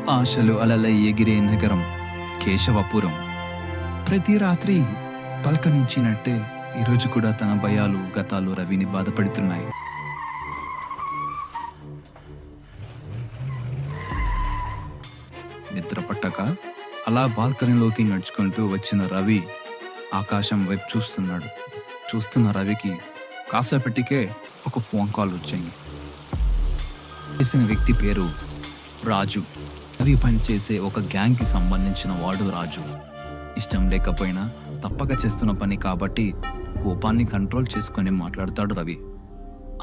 ఆశలు అలలై ఎగిరే నగరం కేశవపురం. ప్రతి రాత్రి పలకరించినట్టే ఈరోజు కూడా తన భయాలు గతాలు రవిని బాధపడుతున్నాయి. నిద్ర పట్టక అలా బాల్కనీలోకి నడుచుకుంటూ వచ్చిన రవి ఆకాశం వైపు చూస్తున్నాడు. చూస్తున్న రవికి కాసేపటికే ఒక ఫోన్ కాల్ వచ్చింది. చేసిన వ్యక్తి పేరు రాజు. రవి పనిచేసే ఒక గ్యాంగ్కి సంబంధించిన వాడు రాజు. ఇష్టం లేకపోయినా తప్పక చేస్తున్న పని కాబట్టి కోపాన్ని కంట్రోల్ చేసుకొని మాట్లాడతాడు రవి.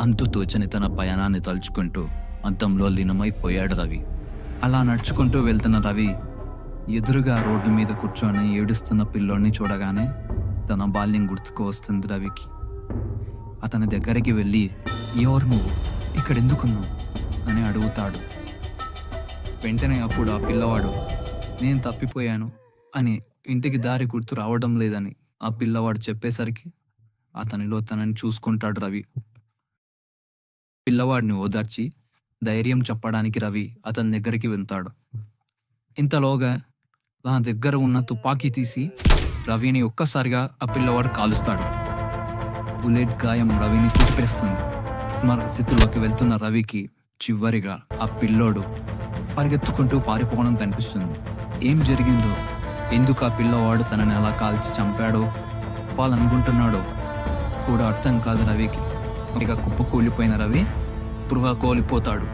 అంతు తోచని తన పయనాన్ని తలుచుకుంటూ అంతంలో లీనమైపోయాడు రవి. అలా నడుచుకుంటూ వెళ్తున్న రవి ఎదురుగా రోడ్డు మీద కూర్చొని ఏడుస్తున్న పిల్లోడిని చూడగానే తన బాల్యం గుర్తుకు వస్తుంది రవికి. అతని దగ్గరికి వెళ్ళి, ఎవరు నువ్వు, ఇక్కడెందుకున్నావు అని అడుగుతాడు. వెంటనే అప్పుడు ఆ పిల్లవాడు, నేను తప్పిపోయాను అని, ఇంటికి దారి గుర్తు రావడం లేదని ఆ పిల్లవాడు చెప్పేసరికి అతనిలో తనని చూసుకుంటాడు రవి. పిల్లవాడిని ఓదార్చి ధైర్యం చెప్పడానికి రవి అతని దగ్గరికి వెళ్తాడు. ఇంతలోగా నా దగ్గర ఉన్న తుపాకీ తీసి రవిని ఒక్కసారిగా ఆ పిల్లవాడు కాలుస్తాడు. బుల్లెట్ గాయం రవిని కుప్పేస్తుంది. స్థితిలోకి వెళ్తున్న రవికి చివరిగా ఆ పిల్లోడు పరిగెత్తుకుంటూ పారిపోవడం కనిపిస్తుంది. ఏం జరిగిందో, ఎందుకు ఆ పిల్లవాడు తనని అలా కాల్చి చంపాడో, వాళ్ళనుకుంటున్నాడో కూడా అర్థం కాదు రవికి. ఇక కుప్పకూలిపోయిన రవి పురుగా కోలిపోతాడు.